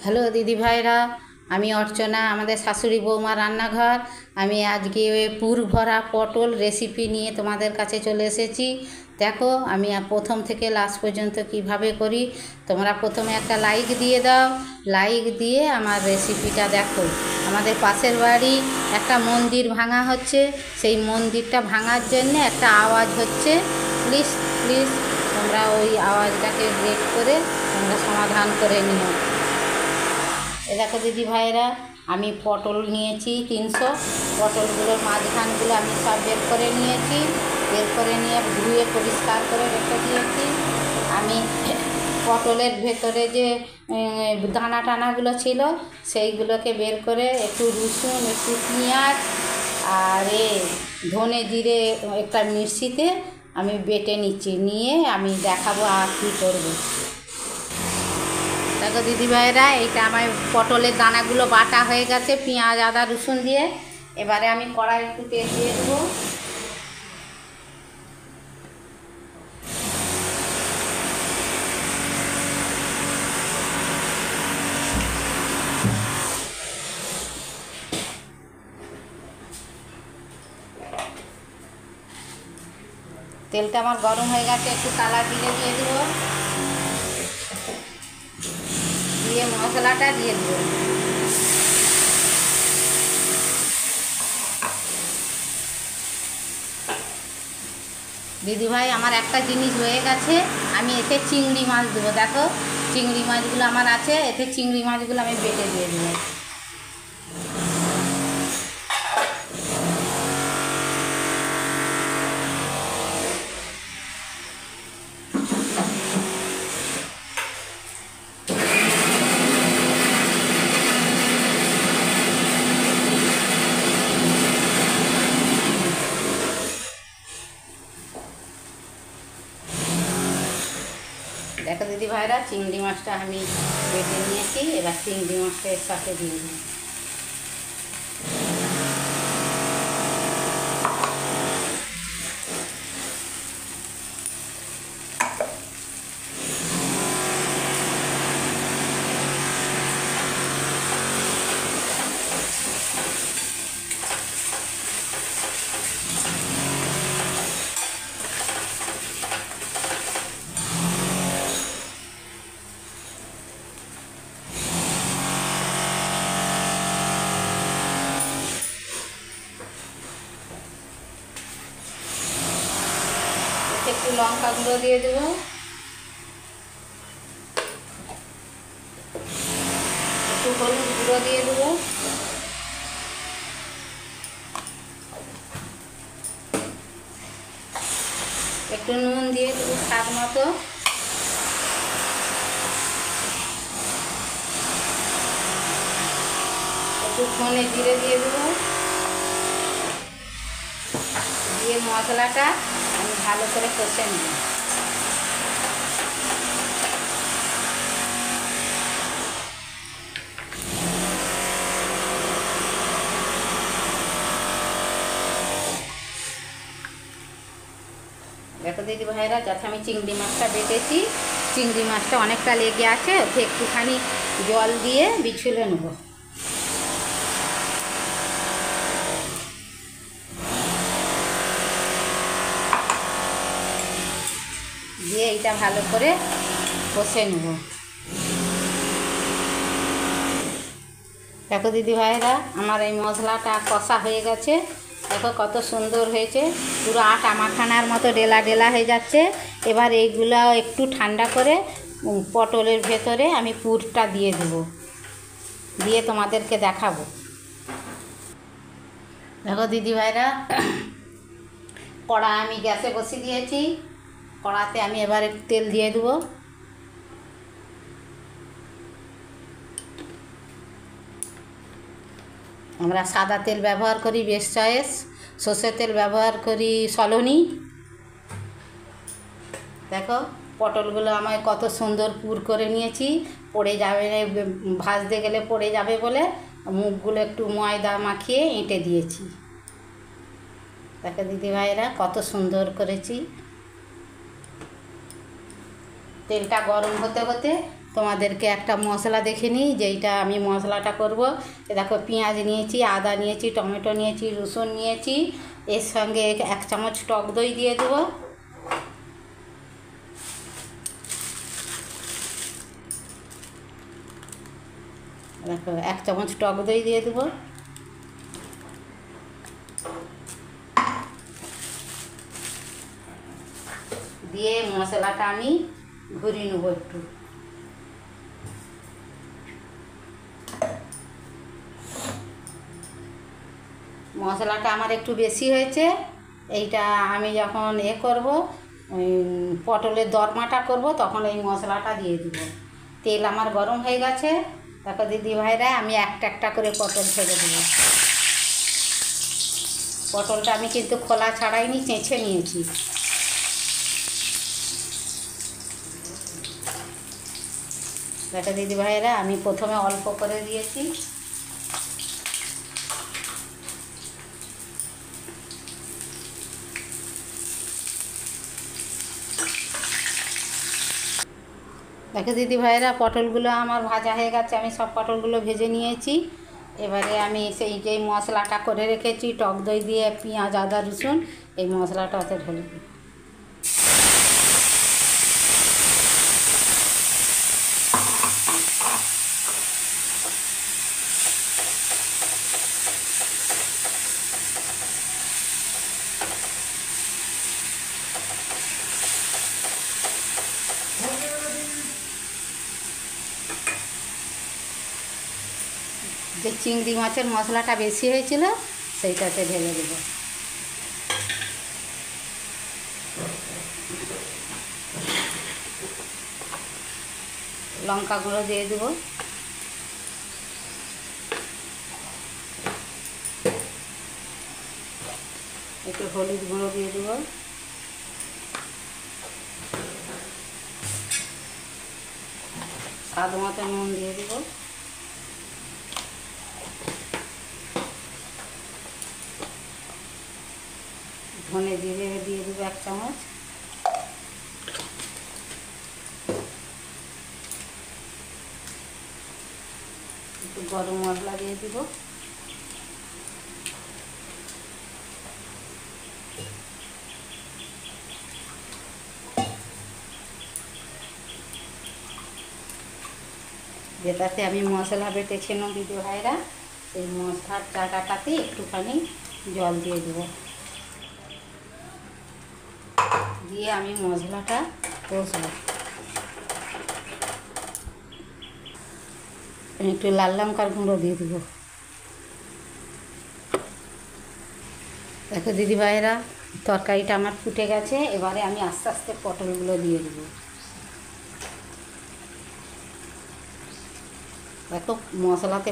Hello দিদি ভাইরা, আমি অর্চনা, আমাদের শাশুড়ি বৌমা রান্নাঘর। আমি আজকে ওই পুর ভরা পটল রেসিপি নিয়ে তোমাদের কাছে চলে এসেছি। দেখো আমি প্রথম থেকে লাস্ট পর্যন্ত কিভাবে করি। তোমরা প্রথমে একটা লাইক দিয়ে দাও, লাইক দিয়ে আমার রেসিপিটা দেখো। আমাদের পাশের বাড়ি একটা মন্দির ভাঙা হচ্ছে, সেই মন্দিরটা ভাঙার জন্য একটা আওয়াজ হচ্ছে। প্লিজ প্লিজ তোমরা ওই আওয়াজটাকে ব্রেক করে তোমরা সমাধান করে নিও। এ দেখো দিদি ভাইরা, আমি পটল নিয়েছি 300। পটলগুলোর মাঝখানগুলো আমি সব বের করে নিয়েছি, বের করে নিয়ে ধুয়ে পরিষ্কার করে রেখে দিয়েছি। আমি পটলের ভেতরে যে দানা টানাগুলো ছিল সেইগুলোকে বের করে একটু রসুন, একটু পেঁয়াজ আর ধনে জিরে একটা মিক্সিতে আমি বেটে নিচ্ছি, নিয়ে আমি দেখাবো আর কী করবো। দেখো দিদিভাইরা, এইটা আমার পটলের দানাগুলো বাটা হয়ে গেছে পেঁয়াজ, আদা, রসুন দিয়ে। এবারে আমি কড়াই একটু তেল দিয়ে দেবো। তেলটা আমার গরম হয়ে গেছে, একটু কালা জিরে দিয়ে দেবো, দিয়ে মশলাটা দিয়ে দেবো। দিদিভাই, আমার একটা জিনিস হয়ে গেছে, আমি এতে চিংড়ি মাছ দেবো। দেখো চিংড়ি মাছগুলো আমার আছে, এতে চিংড়ি মাছগুলো আমি বেটে দিয়ে দেবো। দেখো দিদি ভাইরা, চিংড়ি মাছটা আমি বেটে নিয়েছি, এবার চিংড়ি মাছটা এর সাথে দিয়ে দিই। একটু লঙ্কা গুঁড়ো দিয়ে দেবো, একটু হলুদ গুঁড়ো দিয়ে দেবো, একটু নুন দিয়ে দেবো স্বাদ মতো, একটু ধনে জিরে দিয়ে দেবো, দিয়ে মশলাটা আমি ভালো করে কষে নেব। দেখো দিদি ভাইরা, যাতে আমি চিংড়ি মাছটা বেটেছি, চিংড়ি মাছটা অনেকটা লেগে আছে, ওতে একটুখানি জল দিয়ে বিছুলে নেব। দিয়ে এইটা ভালো করে কষে নেব। দেখো দিদি ভাইরা, আমার এই মশলাটা কষা হয়ে গেছে। দেখো কত সুন্দর হয়েছে, পুরো আটা মাখানার মতো ডেলা ডেলা হয়ে যাচ্ছে। এবার এইগুলো একটু ঠান্ডা করে পটলের ভেতরে আমি পুরটা দিয়ে দেব, দিয়ে তোমাদেরকে দেখাবো। দেখো দিদি ভাইরা, কড়া আমি গ্যাসে বসিয়ে দিয়েছি, কড়াতে আমি এবার একটু তেল দিয়ে দেবো। আমরা সাদা তেল ব্যবহার করি, বেশ চয়েস। সর্ষের তেল ব্যবহার করি সলনি। দেখো পটলগুলো আমি কত সুন্দর পুর করে নিয়েছি, পড়ে যাবে, ভাজতে গেলে পড়ে যাবে বলে মুখগুলো একটু ময়দা মাখিয়ে এঁটে দিয়েছি। দেখো দিদিভাইরা, কত সুন্দর করেছি। তেলটা গরম হতে হতে তোমাদেরকে একটা মশলা দেখে নিই, যেইটা আমি মশলাটা করব। দেখো, পেঁয়াজ নিয়েছি, আদা নিয়েছি, টমেটো নিয়েছি, রসুন নিয়েছি, এর সঙ্গে 1 চামচ টক দই দিয়ে দেবো। দেখো, 1 চামচ টক দই দিয়ে দেবো। দিয়ে মশলাটা আমি ঘুরিয়ে নেব একটু। মশলাটা আমার একটু বেশি হয়েছে। এইটা আমি যখন করব, পটলের দরমাটা করব, তখন এই মশলাটা দিয়ে দিব। তেল আমার গরম হয়ে গেছে। দেখো দিদি ভাইরা, আমি একটা একটা করে পটল ছেড়ে দেবো। পটলটা আমি কিন্তু খোলা ছাড়াইনি, চেঁচে নিয়েছি। দেখো দিদি ভাইরা, আমি প্রথমে অল্প করে দিয়েছি। দেখো দিদি ভাইরা, পটলগুলো আমার ভাজা হয়ে গেছে। আমি সব পটলগুলো ভেজে নিয়েছি। এবারে আমি সেই যে মশলাটা করে রেখেছি টক দই দিয়ে, পেঁয়াজ, আদা, রসুন, এই মশলাটা ওতে ঢেলে দিই। যে চিংড়ি মাছের মশলাটা বেশি হয়েছিল, সেইটাতে ঢেলে দেবো। লঙ্কা গুঁড়ো দিয়ে দেবো। একটু হলুদ গুঁড়ো দিয়ে দেবো। স্বাদ মতো নুন দিয়ে দেবো। ধনে জিরে দিয়ে দেবো 1 চামচ। একটু গরম মশলা দিয়ে দিব। যেটাতে আমি মশলা বেটেছিলাম দিদি ভাইরা, সেই মশলার জায়গাটাতে একটুখানি জল দিয়ে দেবো। দিয়ে আমি মশলাটা কষবো। একটু লাল লঙ্কার গুঁড়ো দিয়ে দেবো। দেখো দিদি ভাইরা, তরকারিটা আমার ফুটে গেছে। এবারে আমি আস্তে আস্তে পটলগুলো দিয়ে দেবো। দেখো, মশলাতে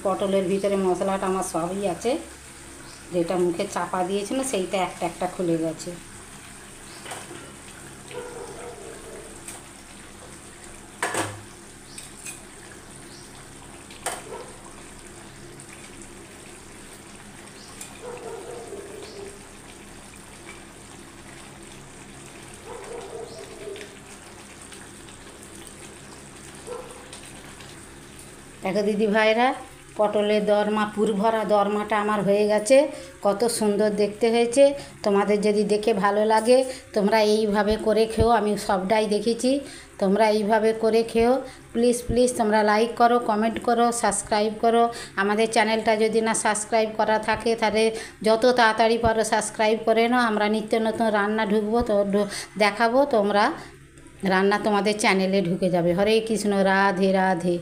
পটলের ভিতরে মশলাটা আমার সবই আছে। যেটা মুখে চাপা দিয়েছিল, সেইটা একটা একটা খুলে গেছে। দেখো দিদি ভাইরা, পটলের দরমা, পুরভরা দরমাটা আমার হয়ে গেছে। কত সুন্দর দেখতে হয়েছে। তোমাদের যদি দেখে ভালো লাগে, তোমরা এইভাবে করে খেও। আমি সবটাই দেখেছি, তোমরা এইভাবে করে খেও। প্লিজ প্লিজ তোমরা লাইক করো, কমেন্ট করো, সাবস্ক্রাইব করো। আমাদের চ্যানেলটা যদি না সাবস্ক্রাইব করা থাকে, তাহলে যত তাড়াতাড়ি পারো সাবস্ক্রাইব করে নাও। আমরা নিত্য নতুন রান্না ঢুকবো, তো দেখাবো। তোমরা রান্না তোমাদের চ্যানেলে ঢুকে যাবে। হরে কৃষ্ণ, রাধে রাধে।